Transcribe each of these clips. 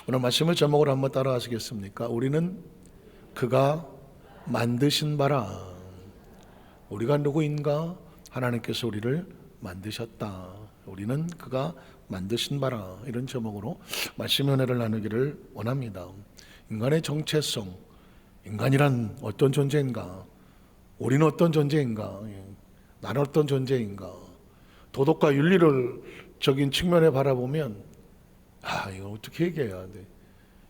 오늘 말씀의 제목을 한번 따라 하시겠습니까? 우리는 그가 만드신 바라. 우리가 누구인가? 하나님께서 우리를 만드셨다. 우리는 그가 만드신 바라. 이런 제목으로 말씀의 은혜를 나누기를 원합니다. 인간의 정체성, 인간이란 어떤 존재인가? 우리는 어떤 존재인가? 나는 어떤 존재인가? 도덕과 윤리를 적인 측면에 바라보면 이거 어떻게 얘기해야 돼?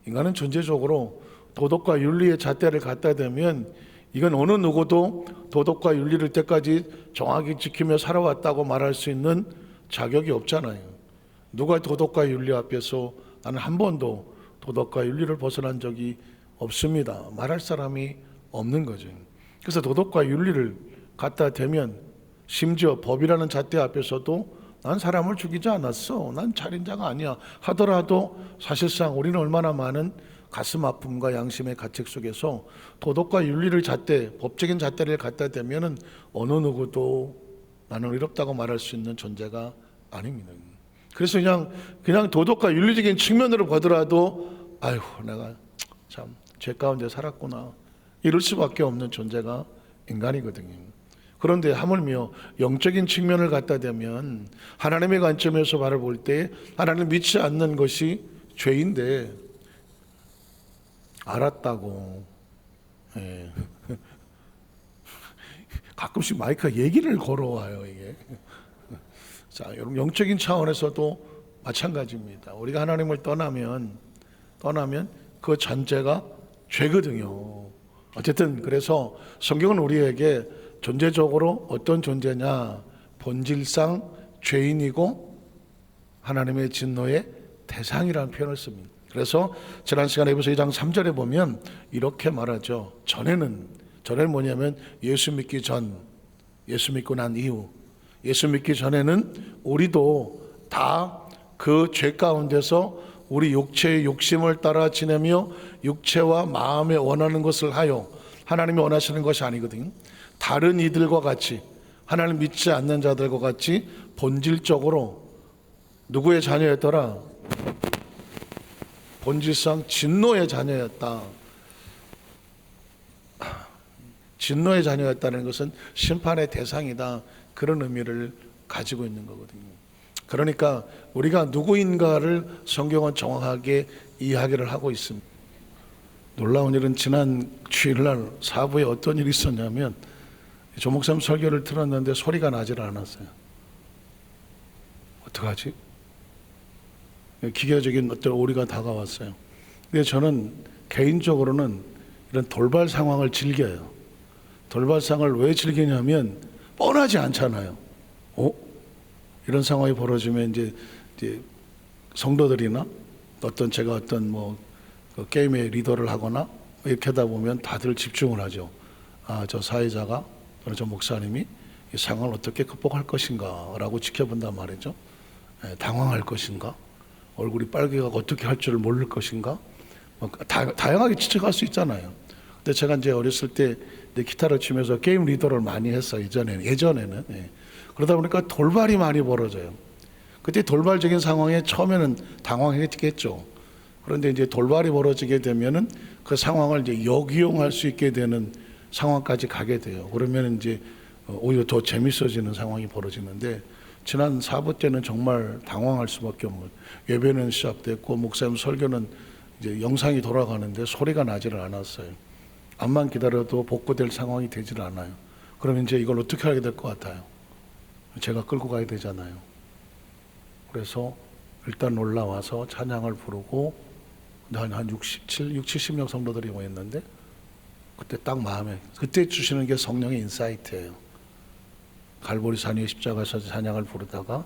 인간은 존재적으로 도덕과 윤리의 잣대를 갖다 대면 이건 어느 누구도 도덕과 윤리를 때까지 정확히 지키며 살아왔다고 말할 수 있는 자격이 없잖아요. 누가 도덕과 윤리 앞에서 나는 한 번도 도덕과 윤리를 벗어난 적이 없습니다. 말할 사람이 없는 거죠. 그래서 도덕과 윤리를 갖다 대면 심지어 법이라는 잣대 앞에서도 난 사람을 죽이지 않았어, 난 살인자가 아니야 하더라도 사실상 우리는 얼마나 많은 가슴 아픔과 양심의 가책 속에서 도덕과 윤리를 잣대, 법적인 잣대를 갖다 대면은 어느 누구도 나는 의롭다고 말할 수 있는 존재가 아닙니다. 그래서 그냥 도덕과 윤리적인 측면으로 보더라도 아이고 내가 참 죄 가운데 살았구나 이럴 수밖에 없는 존재가 인간이거든요. 그런데 하물며 영적인 측면을 갖다 대면 하나님의 관점에서 바라볼 때 하나님을 믿지 않는 것이 죄인데 알았다고. 가끔씩 마이크가 얘기를 걸어와요 이게. 자, 여러분 영적인 차원에서도 마찬가지입니다. 우리가 하나님을 떠나면 그 전제가 죄거든요. 어쨌든 그래서 성경은 우리에게 존재적으로 어떤 존재냐? 본질상 죄인이고 하나님의 진노의 대상이라는 표현을 씁니다. 그래서 지난 시간에 에베소 2장 3절에 보면 이렇게 말하죠. 전에는 뭐냐면 예수 믿기 전, 예수 믿고 난 이후, 예수 믿기 전에는 우리도 다 그 죄 가운데서 우리 육체의 욕심을 따라 지내며 육체와 마음에 원하는 것을 하여 하나님이 원하시는 것이 아니거든요. 다른 이들과 같이 하나님 믿지 않는 자들과 같이 본질적으로 누구의 자녀였더라? 본질상 진노의 자녀였다. 진노의 자녀였다는 것은 심판의 대상이다. 그런 의미를 가지고 있는 거거든요. 그러니까 우리가 누구인가를 성경은 정확하게 이야기를 하고 있습니다. 놀라운 일은 지난 주일날 사부에 어떤 일이 있었냐면 조 목사님 설교를 들었는데 소리가 나질 않았어요. 어떡하지? 기계적인 어떤 오류가 다가왔어요. 근데 저는 개인적으로는 이런 돌발 상황을 즐겨요. 돌발 상황을 왜 즐기냐면 뻔하지 않잖아요. 이런 상황이 벌어지면 이제 성도들이나 제가 어떤 그 게임의 리더를 하거나 이렇게 하다 보면 다들 집중을 하죠. 저 사회자가 또는 저 목사님이 이 상황을 어떻게 극복할 것인가 라고 지켜본단 말이죠. 당황할 것인가, 얼굴이 빨개가고 어떻게 할 줄을 모를 것인가, 다양하게 추측할 수 있잖아요. 근데 제가 이제 어렸을 때 기타를 치면서 게임 리더를 많이 했어요. 예전에는. 그러다 보니까 돌발이 많이 벌어져요. 그때 돌발적인 상황에 처음에는 당황했겠죠. 그런데 이제 돌발이 벌어지게 되면은 그 상황을 이제 역이용할 수 있게 되는 상황까지 가게 돼요. 그러면 이제 오히려 더 재밌어지는 상황이 벌어지는데 지난 4부 때는 정말 당황할 수밖에 없는, 예배는 시작됐고 목사님 설교는 이제 영상이 돌아가는데 소리가 나지를 않았어요. 암만 기다려도 복구될 상황이 되질 않아요. 그러면 이제 이걸 어떻게 하게 될 것 같아요? 제가 끌고 가야 되잖아요. 그래서 일단 올라와서 찬양을 부르고 한 70명 성도들이 모였는데 그때 딱 그때 주시는 게 성령의 인사이트예요. 갈보리산 위에 십자가에서 찬양을 부르다가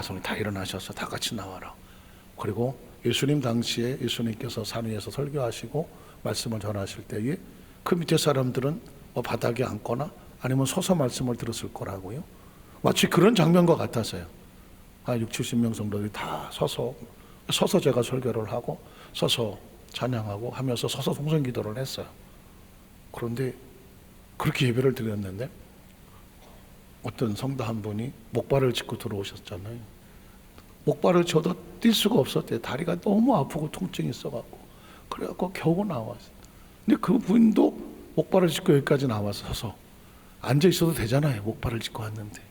성령 다 일어나셔서 다 같이 나와라. 그리고 예수님 당시에 예수님께서 산 위에서 설교하시고 말씀을 전하실 때에 그 밑에 사람들은 바닥에 앉거나 아니면 서서 말씀을 들었을 거라고요. 마치 그런 장면과 같아서요. 70명 성도들이 다 서서 제가 설교를 하고 서서 찬양하고 하면서 서서 동성기도를 했어요. 그런데 그렇게 예배를 드렸는데 어떤 성도 한 분이 목발을 짚고 들어오셨잖아요. 목발을 쳐도 뛸 수가 없었대요. 다리가 너무 아프고 통증이 있어갖고. 그래갖고 겨우 나왔어요. 근데 그분도 목발을 짚고 여기까지 나와서 서서 앉아 있어도 되잖아요. 목발을 짚고 왔는데.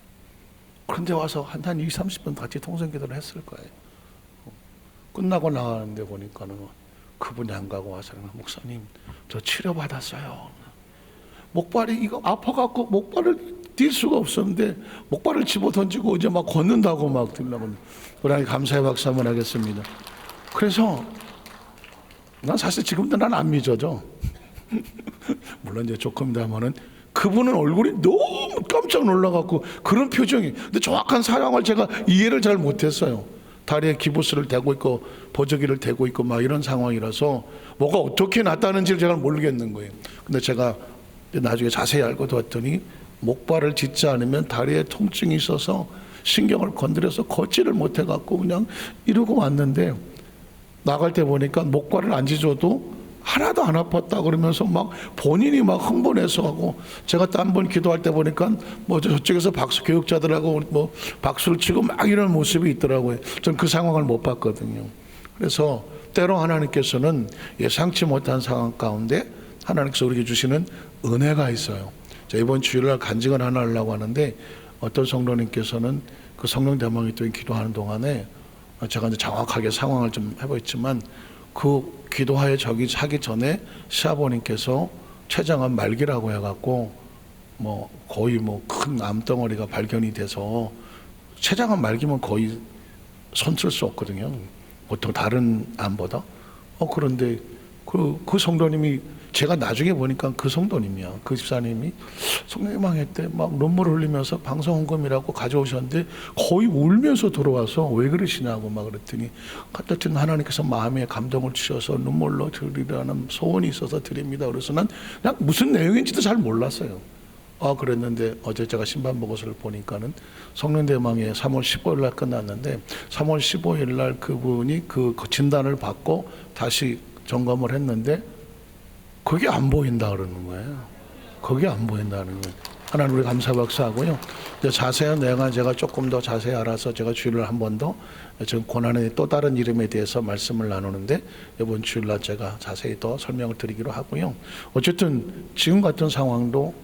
그런데 와서 한 20, 30분 같이 통성기도를 했을 거예요. 끝나고 나가는데 보니까는 그분이 안 가고 와서 목사님 저 치료받았어요. 목발이 이거 아파갖고 목발을 뛸 수가 없었는데 목발을 집어 던지고 이제 막 걷는다고 막 들라고. 우리 감사의 박수 한번 하겠습니다. 그래서 난 사실 지금도 난 안 믿어져. 물론 이제 조금이다마는 그분은 얼굴이 너무 깜짝 놀라갖고 그런 표정이. 근데 정확한 상황을 제가 이해를 잘 못했어요. 다리에 기부스를 대고 있고 보조기를 대고 있고 막 이런 상황이라서 뭐가 어떻게 났다는지를 제가 모르겠는 거예요. 근데 제가 나중에 자세히 알고 봤더니 목발을 짚지 않으면 다리에 통증이 있어서 신경을 건드려서 걷지를 못해갖고 그냥 이러고 왔는데 나갈 때 보니까 목발을 안 짚어도 하나도 안 아팠다 그러면서 막 본인이 막 흥분해서 하고 제가 또 한 번 기도할 때 보니까 뭐 저쪽에서 박수 교육자들하고 뭐 박수를 치고 막 이런 모습이 있더라고요. 전 그 상황을 못 봤거든요. 그래서 때로 하나님께서는 예상치 못한 상황 가운데 하나님께서 우리에게 주시는 은혜가 있어요. 자, 이번 주일날 간증을 하나 하려고 하는데 어떤 성도님께서는 그 성령 대망이 또 기도하는 동안에 제가 이제 정확하게 상황을 좀 해보였지만 그 기도하에 저기 하기 전에 시아버님께서 췌장암 말기라고 해갖고 뭐 거의 뭐 큰 암덩어리가 발견이 돼서 췌장암 말기면 거의 손 쓸 수 없거든요. 보통 다른 암보다. 그런데 그 성도님이 제가 나중에 보니까 그 성도님이야. 그 집사님이 성령망회 때 막 눈물 흘리면서 방송헌금이라고 가져오셨는데 거의 울면서 들어와서 왜 그러시냐고 막 그랬더니 하여튼 하나님께서 마음에 감동을 주셔서 눈물로 드리라는 소원이 있어서 드립니다. 그래서 난 그냥 무슨 내용인지도 잘 몰랐어요. 그랬는데 어제 제가 신반 보고서를 보니까는 성령대망회 3월 15일 날 끝났는데 3월 15일 날 그분이 그 진단을 받고 다시 점검을 했는데 그게 안 보인다 그러는 거예요. 그게 안 보인다는 거예요. 하나님 우리 감사 박수하고요. 자세한 내용은 제가 조금 더 자세히 알아서 제가 주일날 한 번 더 지금 고난의 또 다른 이름에 대해서 말씀을 나누는데 이번 주일날 제가 자세히 더 설명을 드리기로 하고요. 어쨌든 지금 같은 상황도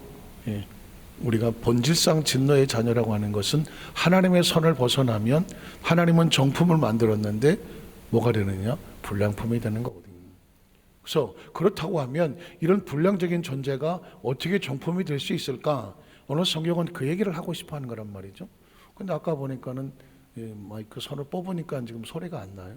우리가 본질상 진노의 자녀라고 하는 것은 하나님의 선을 벗어나면 하나님은 정품을 만들었는데 뭐가 되느냐? 불량품이 되는 거거든요. 그래서 그렇다고 하면 이런 불량적인 존재가 어떻게 정품이 될 수 있을까? 오늘 성경은 그 얘기를 하고 싶어 하는 거란 말이죠. 근데 아까 보니까는 마이크 선을 뽑으니까 지금 소리가 안 나요.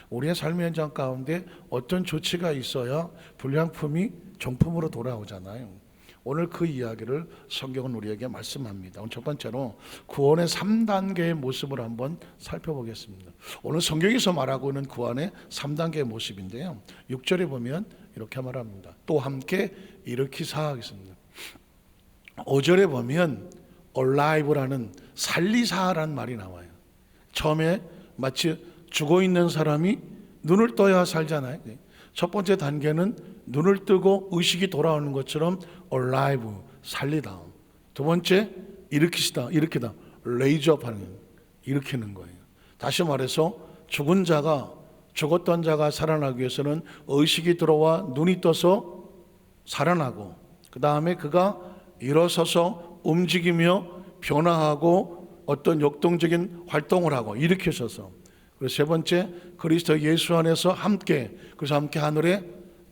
우리의 삶의 현장 가운데 어떤 조치가 있어야 불량품이 정품으로 돌아오잖아요. 오늘 그 이야기를 성경은 우리에게 말씀합니다. 오늘 첫 번째로 구원의 3단계의 모습을 한번 살펴보겠습니다. 오늘 성경에서 말하고 있는 구원의 3단계의 모습인데요. 6절에 보면 이렇게 말합니다. 또 함께 일으키사 하겠습니다. 5절에 보면 alive라는 살리사라는 말이 나와요. 처음에 마치 죽어있는 사람이 눈을 떠야 살잖아요. 첫 번째 단계는 눈을 뜨고 의식이 돌아오는 것처럼 alive, 살리다. 두 번째, 일으키시다, 일으키다, raise up 하는 거예요. 일으키는 거예요. 다시 말해서 죽었던 자가 살아나기 위해서는 의식이 들어와 눈이 떠서 살아나고 그 다음에 그가 일어서서 움직이며 변화하고 어떤 역동적인 활동을 하고 일으키셔서 그리고 세 번째, 그리스도 예수 안에서 함께, 그래서 함께 하늘에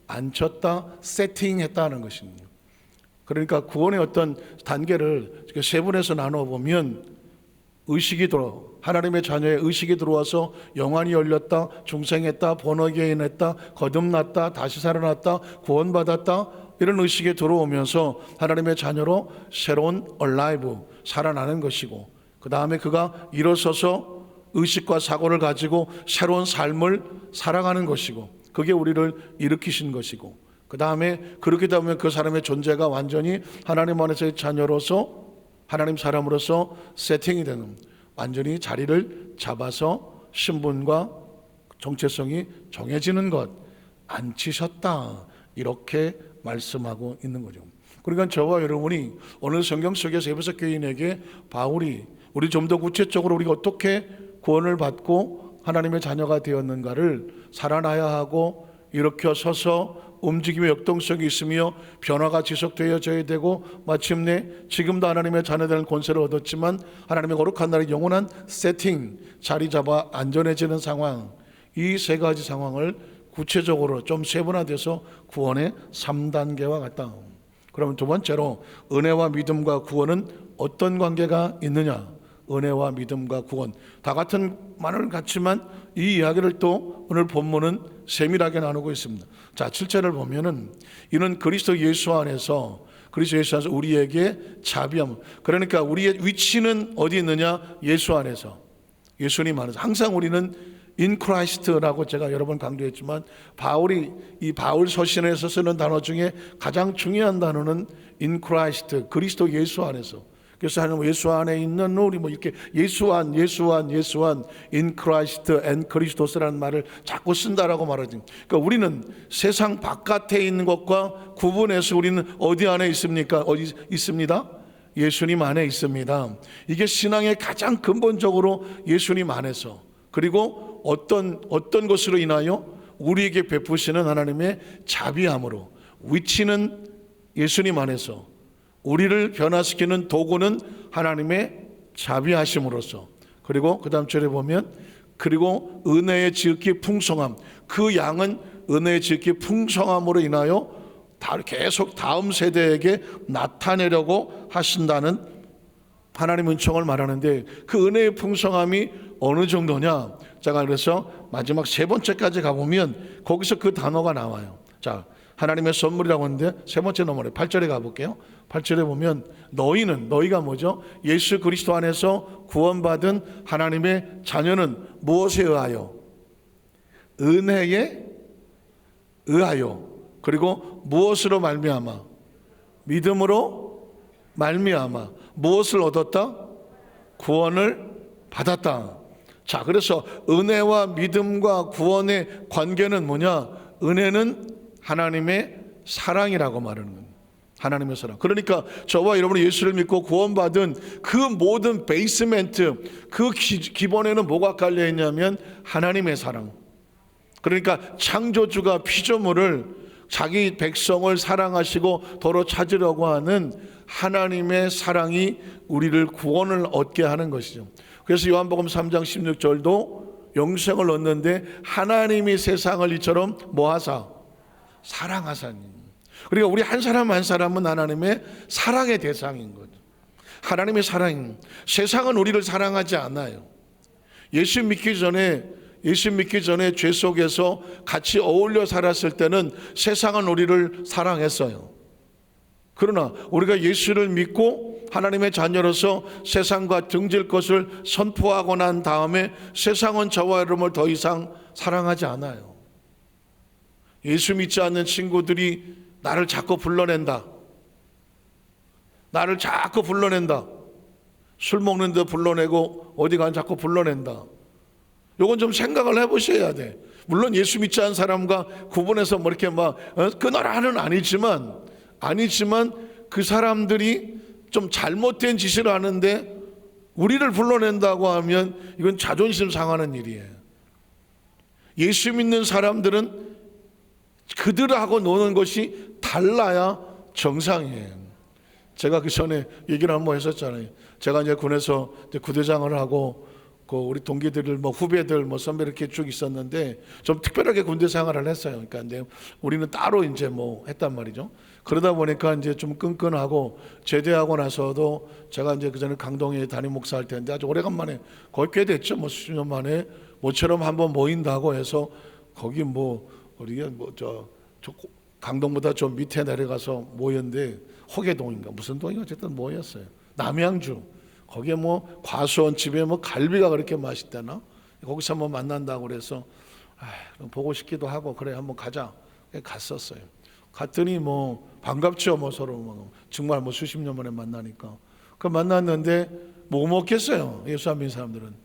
앉혔다, 세팅했다는 것입니다. 그러니까 구원의 어떤 단계를 세 분에서 나눠보면 의식이 들어, 하나님의 자녀의 의식이 들어와서 영안이 열렸다, 중생했다, 번호개인했다, 거듭났다, 다시 살아났다, 구원받았다, 이런 의식이 들어오면서 하나님의 자녀로 새로운 alive, 살아나는 것이고 그 다음에 그가 일어서서 의식과 사고를 가지고 새로운 삶을 살아가는 것이고 그게 우리를 일으키신 것이고 그 다음에 그렇게 되면 그 사람의 존재가 완전히 하나님 안에서의 자녀로서 하나님 사람으로서 세팅이 되는 완전히 자리를 잡아서 신분과 정체성이 정해지는 것 앉히셨다 이렇게 말씀하고 있는 거죠. 그러니까 저와 여러분이 오늘 성경 속에서 에베소 교인에게 바울이 우리 좀 더 구체적으로 우리가 어떻게 구원을 받고 하나님의 자녀가 되었는가를 살아나야 하고 일으켜 서서 움직임의 역동성이 있으며 변화가 지속되어져야 되고 마침내 지금도 하나님의 자녀되는 권세를 얻었지만 하나님의 거룩한 나라의 영원한 세팅, 자리 잡아 안전해지는 상황, 이 세 가지 상황을 구체적으로 좀 세분화돼서 구원의 3단계와 같다. 그러면 두 번째로 은혜와 믿음과 구원은 어떤 관계가 있느냐? 은혜와 믿음과 구원 다 같은 말을 같지만 이 이야기를 또 오늘 본문은 세밀하게 나누고 있습니다. 자, 7절을 보면은 이는 그리스도 예수 안에서 우리에게 자비함. 그러니까 우리의 위치는 어디 있느냐? 예수 안에서, 예수님 안에서. 항상 우리는 in Christ라고 제가 여러 번 강조했지만 바울이 이 바울 서신에서 쓰는 단어 중에 가장 중요한 단어는 in Christ, 그리스도 예수 안에서. 그래서 하나님 예수 안에 있는 우리 뭐 이렇게 예수 안 in Christ and 그리스도스라는 말을 자꾸 쓴다라고 말하죠. 그러니까 우리는 세상 바깥에 있는 것과 구분해서 우리는 어디 안에 있습니까? 어디 있습니다? 예수님 안에 있습니다. 이게 신앙의 가장 근본적으로 예수님 안에서, 그리고 어떤 것으로 인하여 우리에게 베푸시는 하나님의 자비함으로, 위치는 예수님 안에서, 우리를 변화시키는 도구는 하나님의 자비하심으로서, 그리고 그 다음 절에 보면 그리고 은혜의 지극히 풍성함, 그 양은 은혜의 지극히 풍성함으로 인하여 계속 다음 세대에게 나타내려고 하신다는 하나님의 은총을 말하는데, 그 은혜의 풍성함이 어느 정도냐? 제가 그래서 마지막 세 번째까지 가보면 거기서 그 단어가 나와요. 자, 하나님의 선물이라고 하는데 세 번째 넘어래 8절에 가볼게요. 8절에 보면 너희가 뭐죠? 예수 그리스도 안에서 구원받은 하나님의 자녀는 무엇에 의하여? 은혜에 의하여. 그리고 무엇으로 말미암아? 믿음으로 말미암아. 무엇을 얻었다? 구원을 받았다. 자, 그래서 은혜와 믿음과 구원의 관계는 뭐냐? 은혜는 하나님의 사랑이라고 말하는 겁니다. 하나님의 사랑. 그러니까 저와 여러분이 예수를 믿고 구원받은 그 모든 베이스멘트, 그 기본에는 뭐가 깔려 있냐면 하나님의 사랑. 그러니까 창조주가 피조물을 자기 백성을 사랑하시고 도로 찾으려고 하는 하나님의 사랑이 우리를 구원을 얻게 하는 것이죠. 그래서 요한복음 3장 16절도 영생을 얻는데 하나님이 세상을 이처럼 뭐하사? 사랑하사니. 그러니까 우리 한 사람 한 사람은 하나님의 사랑의 대상인 거죠. 하나님의 사랑. 세상은 우리를 사랑하지 않아요. 예수 믿기 전에 죄 속에서 같이 어울려 살았을 때는 세상은 우리를 사랑했어요. 그러나 우리가 예수를 믿고 하나님의 자녀로서 세상과 등질 것을 선포하고 난 다음에 세상은 저와 여러분을 더 이상 사랑하지 않아요. 예수 믿지 않는 친구들이 나를 자꾸 불러낸다. 술 먹는데 불러내고 어디 가면 자꾸 불러낸다. 요건 좀 생각을 해보셔야 돼. 물론 예수 믿지 않은 사람과 구분해서 뭐 이렇게 막 끊어라는 아니지만 그 사람들이 좀 잘못된 짓을 하는데 우리를 불러낸다고 하면 이건 자존심 상하는 일이에요. 예수 믿는 사람들은 그들하고 노는 것이 달라야 정상이에요. 제가 그 전에 얘기를 한번 했었잖아요. 제가 이제 군에서 이제 구대장을 하고 그 우리 동기들, 뭐 후배들, 뭐 선배 이렇게 쭉 있었는데 좀 특별하게 군대 생활을 했어요. 그러니까 근데 우리는 따로 이제 뭐 했단 말이죠. 그러다 보니까 이제 좀 끈끈하고 제대하고 나서도 제가 이제 그 전에 강동에 담임 목사할 때인데 아주 오래간만에 거의 꽤 됐죠. 뭐 수십 년 만에 모처럼 한번 모인다고 해서 거기 뭐 우리가 뭐 저 강동보다 좀 밑에 내려가서 모였는데 호계동인가 무슨 동인가 어쨌든 모였어요. 남양주. 거기에 뭐 과수원 집에 뭐 갈비가 그렇게 맛있다나 거기서 한번 만난다고 그래서 보고 싶기도 하고 그래 한번 가자 갔었어요. 갔더니 뭐 반갑죠. 뭐 서로 뭐 정말 뭐 수십 년 만에 만나니까 그 만났는데 뭐 먹겠어요. 예수 안 믿는 사람들은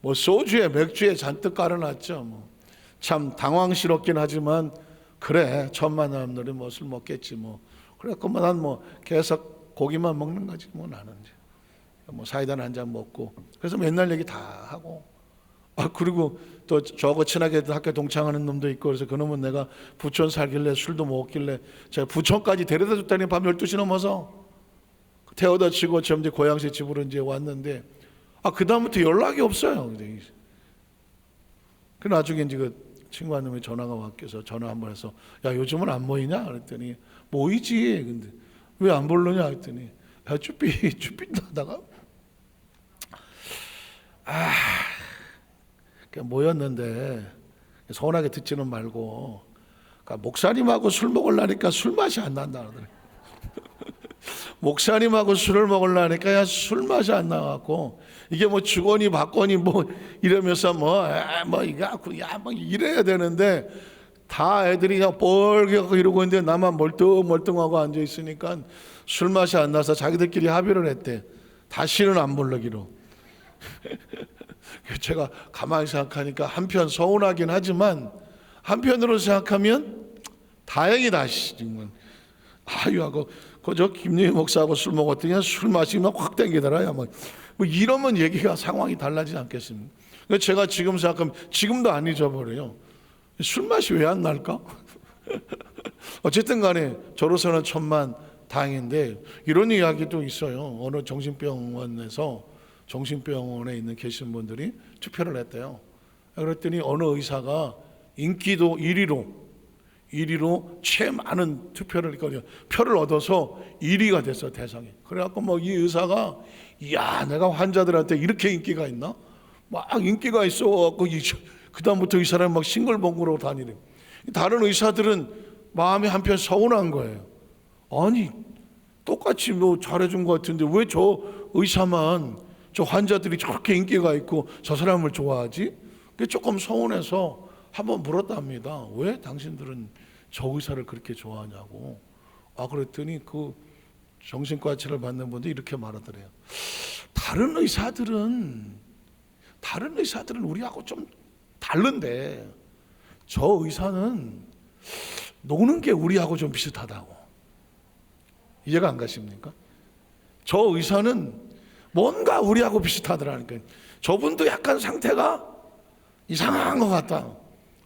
뭐 소주에 맥주에 잔뜩 깔아놨죠. 뭐 참 당황스럽긴 하지만 그래 처음 만난 사람들이 뭐 술 먹겠지 뭐 그래갖고 난 뭐 계속 고기만 먹는 거지 뭐 나는 이제. 뭐 사이다 한 잔 먹고 그래서 맨날 얘기 다 하고 그리고 또 저하고 친하게 학교 동창하는 놈도 있고 그래서 그놈은 내가 부천 살길래 술도 먹었길래 제가 부천까지 데려다 줬다니 밤 12시 넘어서 태워다 치고 저 이제 고향시 집으로 이제 왔는데 그다음부터 연락이 없어요. 그 나중에 이제 그 친구 한 놈이 전화가 왔겨서 전화 한번 해서 야 요즘은 안 모이냐 그랬더니 모이지 근데 왜 안 부르냐 했더니 야 쭈삣 하다가 모였는데 서운하게 듣지는 말고 그러니까 목사님하고 술 먹으려니까 술 맛이 안 난다 그러더래. 목사님하고 술을 먹으려니까 술 맛이 안 나갖고 이게 뭐 주거니 받거니 뭐 이러면서 뭐 이래야 되는데 다 애들이 그냥 뻘개고 이러고 있는데 나만 멀뚱멀뚱하고 앉아 있으니까 술 맛이 안 나서 자기들끼리 합의를 했대. 다시는 안 부르기로. 제가 가만히 생각하니까 한편 서운하긴 하지만 한편으로 생각하면 다행이다. 정말. 하고 그저 김유희 목사하고 술 먹었더니 술 마시면 확 땡기더라요. 뭐 이러면 얘기가 상황이 달라지지 않겠습니까? 제가 지금 생각하면 지금도 안 잊어버려요. 술 맛이 왜 안 날까? 어쨌든 간에 저로서는 천만 다행인데 이런 이야기도 있어요. 어느 정신병원에 있는 계신 분들이 투표를 했대요. 그랬더니 어느 의사가 인기도 1위로 최 많은 표를 얻어서 1위가 됐어 대상에. 그래갖고 뭐 이 의사가 내가 환자들한테 이렇게 인기가 있나? 막 인기가 있어갖고 그 다음부터 이 사람이 막 싱글벙글로 다니네. 다른 의사들은 마음이 한편 서운한 거예요. 아니 똑같이 뭐 잘해준 것 같은데 왜 저 의사만 저 환자들이 저렇게 인기가 있고 저 사람을 좋아하지? 그게 조금 서운해서 한번 물었답니다. 왜 당신들은 저 의사를 그렇게 좋아하냐고. 그랬더니 그 정신과 치료를 받는 분들이 이렇게 말하더래요. 다른 의사들은 우리하고 좀 다른데 저 의사는 노는 게 우리하고 좀 비슷하다고. 이해가 안 가십니까? 저 의사는 뭔가 우리하고 비슷하더라니까요. 저분도 약간 상태가 이상한 것 같다.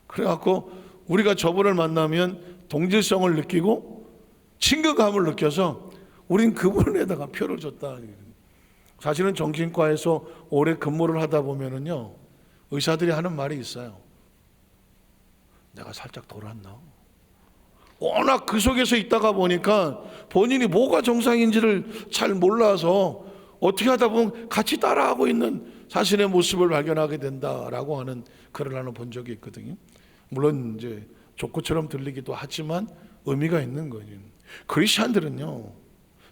그래갖고 우리가 저분을 만나면 동질성을 느끼고 친근감을 느껴서 우린 그분에다가 표를 줬다. 사실은 정신과에서 오래 근무를 하다 보면은요, 의사들이 하는 말이 있어요. 내가 살짝 돌았나? 워낙 그 속에서 있다가 보니까 본인이 뭐가 정상인지를 잘 몰라서 어떻게 하다 보면 같이 따라하고 있는 자신의 모습을 발견하게 된다라고 하는 글을 하나 본 적이 있거든요. 물론 이제 족구처럼 들리기도 하지만 의미가 있는 거예요. 크리스찬들은요,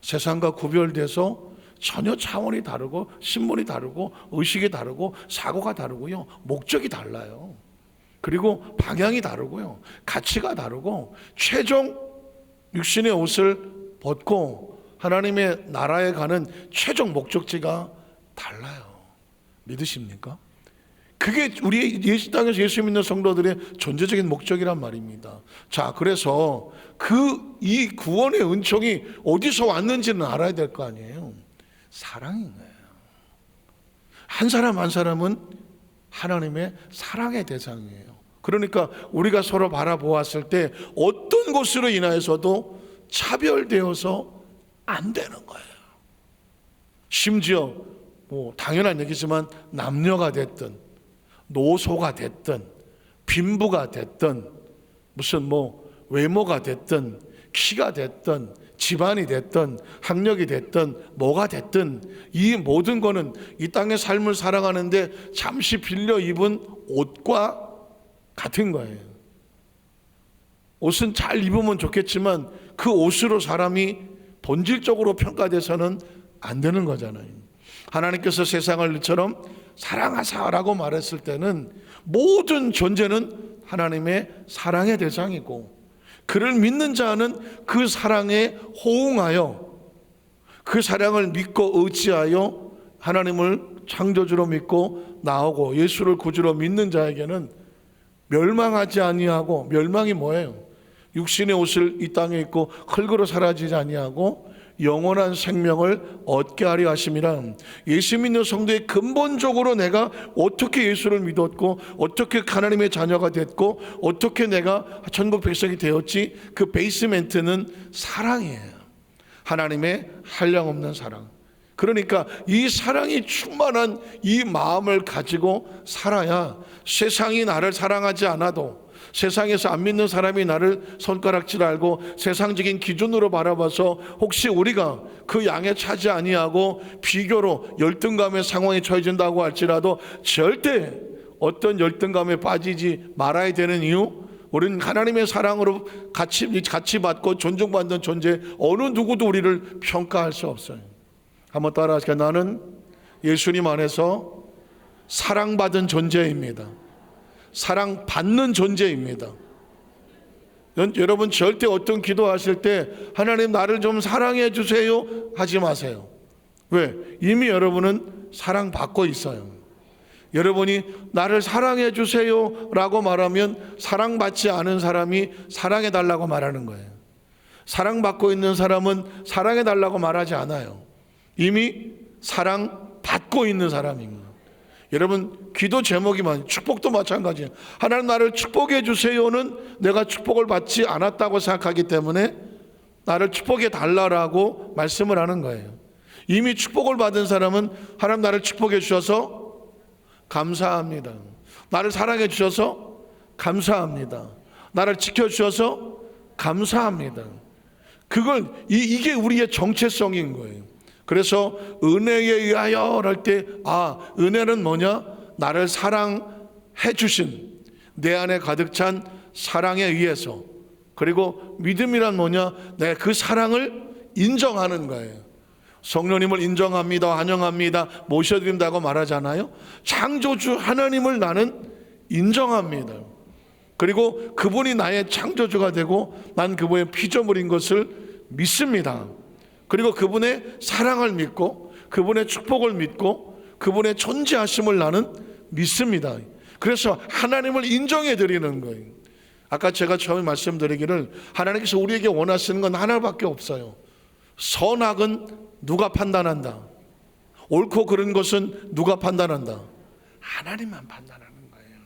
세상과 구별돼서 전혀 차원이 다르고 신분이 다르고 의식이 다르고 사고가 다르고요, 목적이 달라요. 그리고 방향이 다르고요, 가치가 다르고 최종 육신의 옷을 벗고 하나님의 나라에 가는 최종 목적지가 달라요. 믿으십니까? 그게 우리 땅에서 예수 믿는 성도들의 존재적인 목적이란 말입니다. 자, 그래서 이 구원의 은총이 어디서 왔는지는 알아야 될 거 아니에요. 사랑인 거예요. 한 사람 한 사람은 하나님의 사랑의 대상이에요. 그러니까 우리가 서로 바라보았을 때 어떤 것으로 인하여서도 차별되어서 안 되는 거예요. 심지어 뭐 당연한 얘기지만 남녀가 됐든 노소가 됐든 빈부가 됐든 무슨 뭐 외모가 됐든 키가 됐든 집안이 됐든 학력이 됐든 뭐가 됐든 이 모든 거는 이 땅의 삶을 살아가는데 잠시 빌려 입은 옷과 같은 거예요. 옷은 잘 입으면 좋겠지만 그 옷으로 사람이 본질적으로 평가돼서는 안 되는 거잖아요. 하나님께서 세상을 이처럼 사랑하사라고 말했을 때는 모든 존재는 하나님의 사랑의 대상이고 그를 믿는 자는 그 사랑에 호응하여 그 사랑을 믿고 의지하여 하나님을 창조주로 믿고 나오고 예수를 구주로 믿는 자에게는 멸망하지 아니하고, 멸망이 뭐예요? 육신의 옷을 이 땅에 입고 흙으로 사라지지 아니하고 영원한 생명을 얻게 하려 하심이라. 예수 믿는 성도의 근본적으로 내가 어떻게 예수를 믿었고 어떻게 하나님의 자녀가 됐고 어떻게 내가 천국 백성이 되었지, 그 베이스멘트는 사랑이에요. 하나님의 한량없는 사랑. 그러니까 이 사랑이 충만한 이 마음을 가지고 살아야 세상이 나를 사랑하지 않아도, 세상에서 안 믿는 사람이 나를 손가락질 알고 세상적인 기준으로 바라봐서 혹시 우리가 그 양에 차지 아니하고 비교로 열등감의 상황에 처해진다고 할지라도 절대 어떤 열등감에 빠지지 말아야 되는 이유, 우리는 하나님의 사랑으로 같이 받고 존중받는 존재, 어느 누구도 우리를 평가할 수 없어요. 한번 따라하시죠. 나는 예수님 안에서 사랑받은 존재입니다. 사랑받는 존재입니다. 여러분 절대 어떤 기도하실 때 하나님 나를 좀 사랑해 주세요 하지 마세요. 왜? 이미 여러분은 사랑받고 있어요. 여러분이 나를 사랑해 주세요 라고 말하면 사랑받지 않은 사람이 사랑해 달라고 말하는 거예요. 사랑받고 있는 사람은 사랑해 달라고 말하지 않아요. 이미 사랑받고 있는 사람입니다. 여러분 기도 제목이 축복도 마찬가지예요. 하나님 나를 축복해 주세요는 내가 축복을 받지 않았다고 생각하기 때문에 나를 축복해 달라고 말씀을 하는 거예요. 이미 축복을 받은 사람은 하나님 나를 축복해 주셔서 감사합니다. 나를 사랑해 주셔서 감사합니다. 나를 지켜주셔서 감사합니다. 그걸 이게 우리의 정체성인 거예요. 그래서 은혜에 의하여 할 때, 은혜는 뭐냐? 나를 사랑해 주신, 내 안에 가득 찬 사랑에 의해서. 그리고 믿음이란 뭐냐? 내가 그 사랑을 인정하는 거예요. 성령님을 인정합니다, 환영합니다, 모셔드린다고 말하잖아요. 창조주 하나님을 나는 인정합니다. 그리고 그분이 나의 창조주가 되고 난 그분의 피조물인 것을 믿습니다. 그리고 그분의 사랑을 믿고 그분의 축복을 믿고 그분의 존재하심을 나는 믿습니다. 그래서 하나님을 인정해 드리는 거예요. 아까 제가 처음에 말씀드리기를 하나님께서 우리에게 원하시는 건 하나밖에 없어요. 선악은 누가 판단한다? 옳고 그른 것은 누가 판단한다? 하나님만 판단하는 거예요.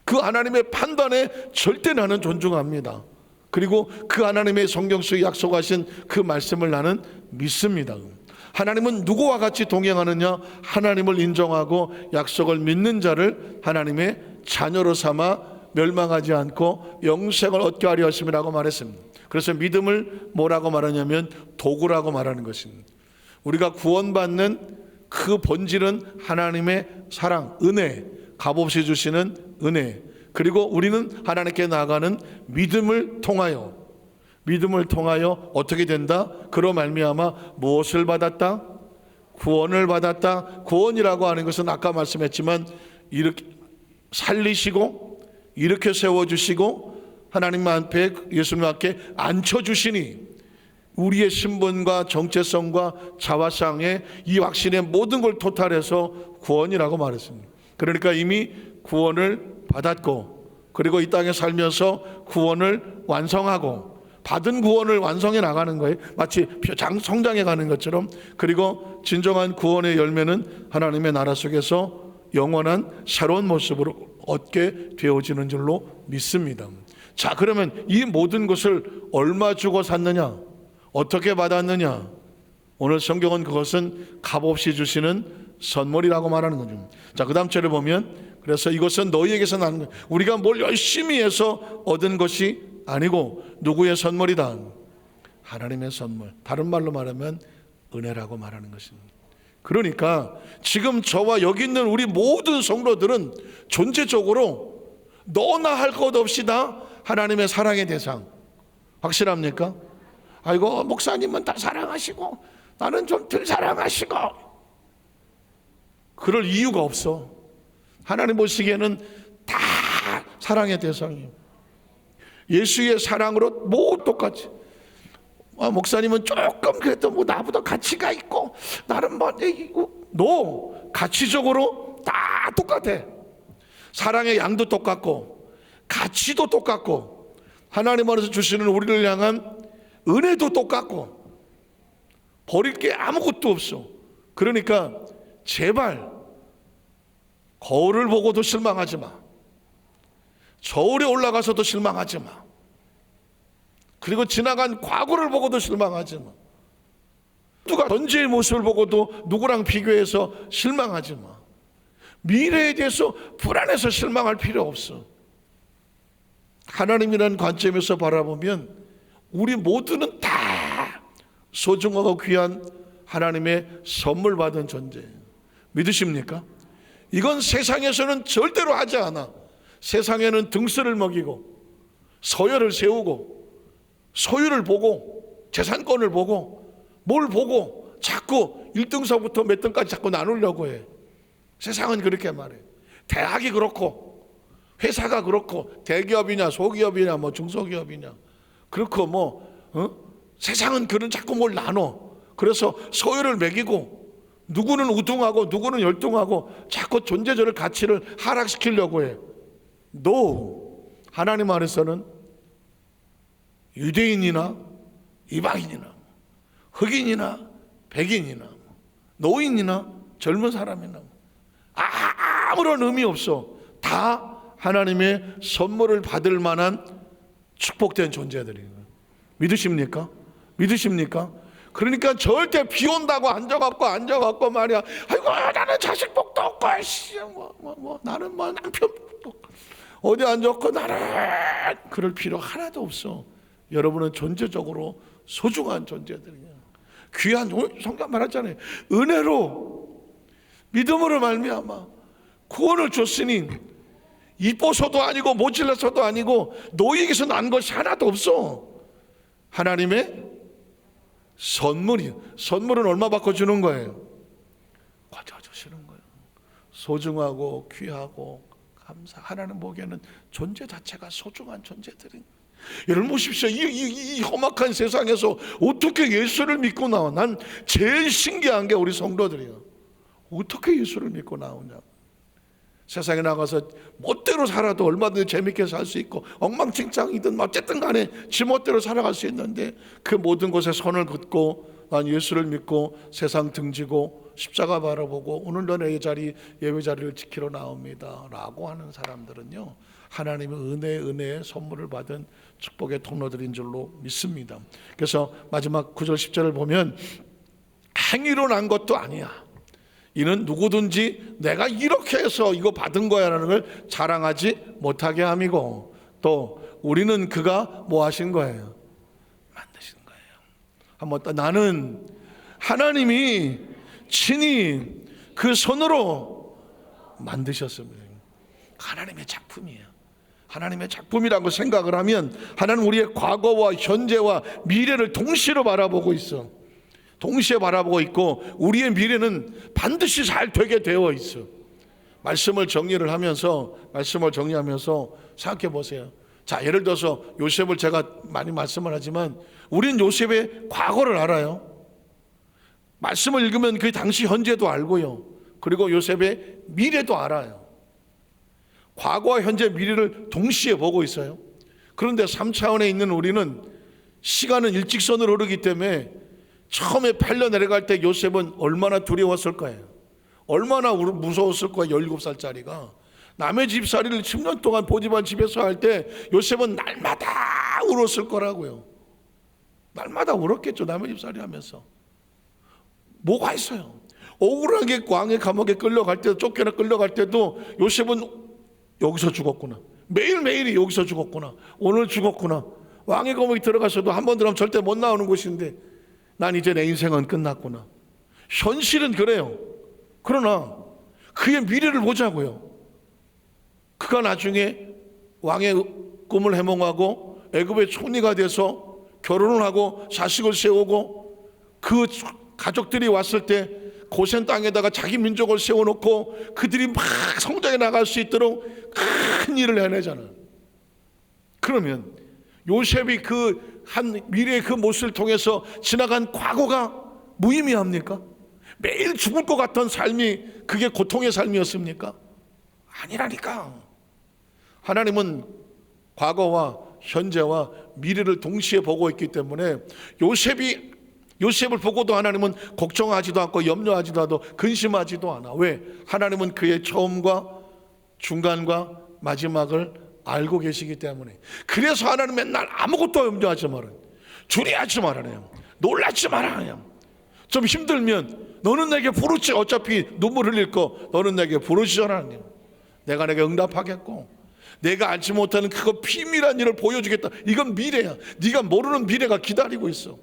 그 하나님의 판단에 절대 나는 존중합니다. 그리고 그 하나님의 성경 속에 약속하신 그 말씀을 나는 믿습니다. 하나님은 누구와 같이 동행하느냐? 하나님을 인정하고 약속을 믿는 자를 하나님의 자녀로 삼아 멸망하지 않고 영생을 얻게 하려 하심이라고 말했습니다. 그래서 믿음을 뭐라고 말하냐면 도구라고 말하는 것입니다. 우리가 구원받는 그 본질은 하나님의 사랑, 은혜, 값없이 주시는 은혜, 그리고 우리는 하나님께 나아가는 믿음을 통하여 어떻게 된다? 그로 말미암아 무엇을 받았다? 구원을 받았다. 구원이라고 하는 것은 아까 말씀했지만 이렇게 살리시고 이렇게 세워주시고 하나님 앞에, 예수님 앞에 앉혀주시니 우리의 신분과 정체성과 자화상에 이 확신의 모든 걸 토탈해서 구원이라고 말했습니다. 그러니까 이미 구원을 받았고, 그리고 이 땅에 살면서 구원을 완성하고 받은 구원을 완성해 나가는 거예요. 마치 성장해 가는 것처럼. 그리고 진정한 구원의 열매는 하나님의 나라 속에서 영원한 새로운 모습으로 얻게 되어지는 줄로 믿습니다. 자, 그러면 이 모든 것을 얼마 주고 샀느냐? 어떻게 받았느냐? 오늘 성경은 그것은 값없이 주시는 선물이라고 말하는 거죠. 자, 그 다음 절을 보면, 그래서 이것은 너희에게서 나는 거예요. 우리가 뭘 열심히 해서 얻은 것이 아니고 누구의 선물이다? 하나님의 선물. 다른 말로 말하면 은혜라고 말하는 것입니다. 그러니까 지금 저와 여기 있는 우리 모든 성도들은 존재적으로 너나 할 것 없이 다 하나님의 사랑의 대상. 확실합니까? 아이고 목사님은 다 사랑하시고 나는 좀 덜 사랑하시고, 그럴 이유가 없어. 하나님 보시기에는 다 사랑의 대상이에요. 예수의 사랑으로 모두 똑같이. 목사님은 조금 그래도 뭐 나보다 가치가 있고 나는 뭐 너 가치적으로 다 똑같아. 사랑의 양도 똑같고 가치도 똑같고 하나님 안에서 주시는 우리를 향한 은혜도 똑같고 버릴 게 아무것도 없어. 그러니까 제발 거울을 보고도 실망하지 마. 저울에 올라가서도 실망하지 마. 그리고 지나간 과거를 보고도 실망하지 마. 누가 현재의 모습을 보고도 누구랑 비교해서 실망하지 마. 미래에 대해서 불안해서 실망할 필요 없어. 하나님이라는 관점에서 바라보면 우리 모두는 다 소중하고 귀한 하나님의 선물 받은 존재예요. 믿으십니까? 이건 세상에서는 절대로 하지 않아. 세상에는 등수를 먹이고 서열을 세우고 소유를 보고 재산권을 보고 뭘 보고 자꾸 1등서부터 몇 등까지 자꾸 나누려고 해. 세상은 그렇게 말해. 대학이 그렇고 회사가 그렇고 대기업이냐 소기업이냐 뭐 중소기업이냐 그렇고 세상은 그런 자꾸 뭘 나눠. 그래서 소유를 매기고 누구는 우등하고 누구는 열등하고 자꾸 존재적인 가치를 하락시키려고 해. No. 하나님 안에서는 유대인이나 이방인이나 흑인이나 백인이나 노인이나 젊은 사람이나 아무런 의미 없어. 다 하나님의 선물을 받을 만한 축복된 존재들이에요. 믿으십니까? 믿으십니까? 그러니까 절대 비 온다고 앉아갖고 말이야. 아이고 나는 자식 복도 없고 나는 남편 복도 없고 어디 앉았고 나는 그럴 필요 하나도 없어. 여러분은 존재적으로 소중한 존재들이야. 귀한 성경 말하잖아요. 은혜로 믿음으로 말미암아 구원을 줬으니 이뻐서도 아니고 모질라서도 아니고 너희에게서 난 것이 하나도 없어. 하나님의 선물은 얼마 받고 주는 거예요? 가져 주시는 거예요. 소중하고 귀하고 하나님 보기에는 존재 자체가 소중한 존재들이. 여러분 보십시오. 이 험악한 세상에서 어떻게 예수를 믿고 나와? 난 제일 신기한 게 우리 성도들이에요. 어떻게 예수를 믿고 나오냐? 세상에 나가서 멋대로 살아도 얼마든지 재밌게 살 수 있고 엉망진창이든 어쨌든 간에 지 멋대로 살아갈 수 있는데 그 모든 것에 선을 긋고 난 예수를 믿고 세상 등지고 십자가 바라보고 오늘도 내 자리 예배 자리를 지키러 나옵니다 라고 하는 사람들은요, 하나님의 은혜의 선물을 받은 축복의 통로들인 줄로 믿습니다. 그래서 마지막 9절 10절을 보면 행위로 난 것도 아니야. 이는 누구든지 내가 이렇게 해서 이거 받은 거야 라는 걸 자랑하지 못하게 함이고, 또 우리는 그가 뭐 하신 거예요? 만드신 거예요. 한번 또 나는 하나님이 친히 그 손으로 만드셨습니다. 하나님의 작품이에요. 하나님의 작품이라고 생각을 하면 하나는 우리의 과거와 현재와 미래를 동시에 바라보고 있어. 동시에 바라보고 있고 우리의 미래는 반드시 잘 되게 되어 있어. 말씀을 정리하면서 생각해 보세요. 자, 예를 들어서 요셉을 제가 많이 말씀을 하지만 우리는 요셉의 과거를 알아요. 말씀을 읽으면 그 당시 현재도 알고요. 그리고 요셉의 미래도 알아요. 과거와 현재 미래를 동시에 보고 있어요. 그런데 3차원에 있는 우리는 시간은 일직선으로 흐르기 때문에 처음에 팔려 내려갈 때 요셉은 얼마나 두려웠을 거예요. 얼마나 무서웠을 거예요. 17살짜리가 남의 집살이를 10년 동안 보디발 집에서 할 때 요셉은 날마다 울었을 거라고요. 날마다 울었겠죠. 남의 집살이 하면서. 뭐가 있어요? 억울하게 왕의 감옥에 끌려갈 때도, 쫓겨나 끌려갈 때도 요셉은 여기서 죽었구나, 매일매일이 여기서 죽었구나, 오늘 죽었구나, 왕의 감옥에 들어가서도 한 번 들어가면 절대 못 나오는 곳인데 난 이제 내 인생은 끝났구나. 현실은 그래요. 그러나 그의 미래를 보자고요. 그가 나중에 왕의 꿈을 해몽하고 애굽의 총리가 돼서 결혼을 하고 자식을 세우고 그 가족들이 왔을 때 고센 땅에다가 자기 민족을 세워놓고 그들이 막 성장해 나갈 수 있도록 큰 일을 해내잖아요. 그러면 요셉이 그 한 미래의 그 모습을 통해서 지나간 과거가 무의미합니까? 매일 죽을 것 같던 삶이 그게 고통의 삶이었습니까? 아니라니까. 하나님은 과거와 현재와 미래를 동시에 보고 있기 때문에 요셉이 요셉을 보고도 하나님은 걱정하지도 않고 염려하지도 않고 근심하지도 않아. 왜? 하나님은 그의 처음과 중간과 마지막을 알고 계시기 때문에. 그래서 하나님 맨날 아무것도 염려하지 마라, 주리하지 말아요, 놀라지 말아요. 좀 힘들면 너는 내게 부르지, 어차피 눈물 흘릴 거 너는 내게 부르시잖아. 내가 내게 응답하겠고, 내가 알지 못하는 그거 비밀한 일을 보여주겠다. 이건 미래야. 네가 모르는 미래가 기다리고 있어.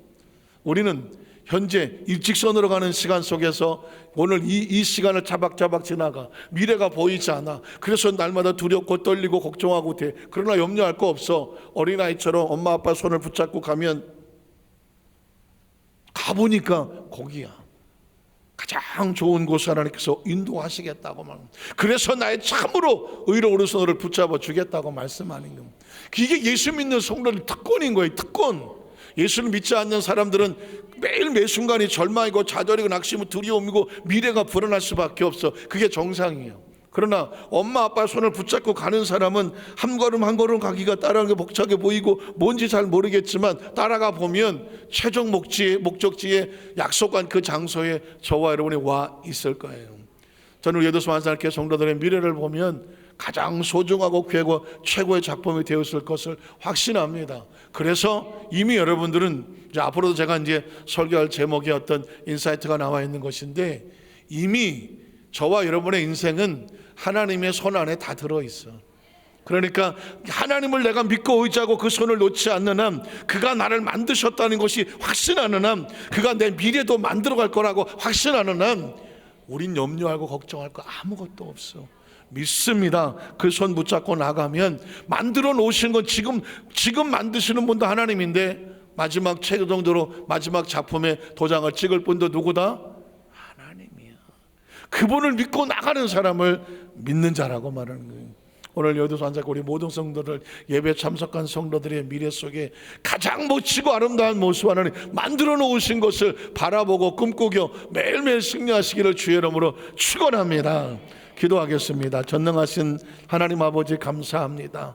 우리는 현재 일직선으로 가는 시간 속에서 오늘 이 시간을 자박자박 지나가. 미래가 보이지 않아. 그래서 날마다 두렵고 떨리고 걱정하고 돼. 그러나 염려할 거 없어. 어린아이처럼 엄마 아빠 손을 붙잡고 가보니까 거기야. 가장 좋은 곳을 하나님께서 인도하시겠다고 말합니다. 그래서 나의 참으로 의로운 오른손을 붙잡아 주겠다고 말씀하는 겁니다. 이게 예수 믿는 성도의 특권인 거예요. 특권. 예수를 믿지 않는 사람들은 매일 매 순간이 절망이고 좌절이고 낙심이고 두려움이고 미래가 불안할 수밖에 없어. 그게 정상이에요. 그러나 엄마 아빠 손을 붙잡고 가는 사람은 한 걸음 한 걸음 가기가 따라가는 게 벅차게 보이고 뭔지 잘 모르겠지만 따라가 보면 최종 목적지에 약속한 그 장소에 저와 여러분이 와 있을 거예요. 저는 예도수 만사학교 성도들의 미래를 보면 가장 소중하고 귀하고 최고의 작품이 되었을 것을 확신합니다. 그래서 이미 여러분들은 이제 앞으로도 제가 이제 설교할 제목의 어떤 인사이트가 나와 있는 것인데, 이미 저와 여러분의 인생은 하나님의 손 안에 다 들어있어. 그러니까 하나님을 내가 믿고 의지하고 그 손을 놓지 않는 한, 그가 나를 만드셨다는 것이 확신하는 한, 그가 내 미래도 만들어갈 거라고 확신하는 한, 우린 염려하고 걱정할 거 아무것도 없어. 믿습니다. 그 손 붙잡고 나가면 만들어 놓으신 건 지금 만드시는 분도 하나님인데, 마지막 최종적으로 마지막 작품에 도장을 찍을 분도 누구다? 하나님이야. 그분을 믿고 나가는 사람을 믿는 자라고 말하는 거예요. 오늘 여기서 앉아있고 우리 모든 성도들, 예배 참석한 성도들의 미래 속에 가장 멋지고 아름다운 모습 하나님 만들어 놓으신 것을 바라보고 꿈꾸며 매일매일 승리하시기를 주의 이름으로 축원합니다. 기도하겠습니다. 전능하신 하나님 아버지 감사합니다.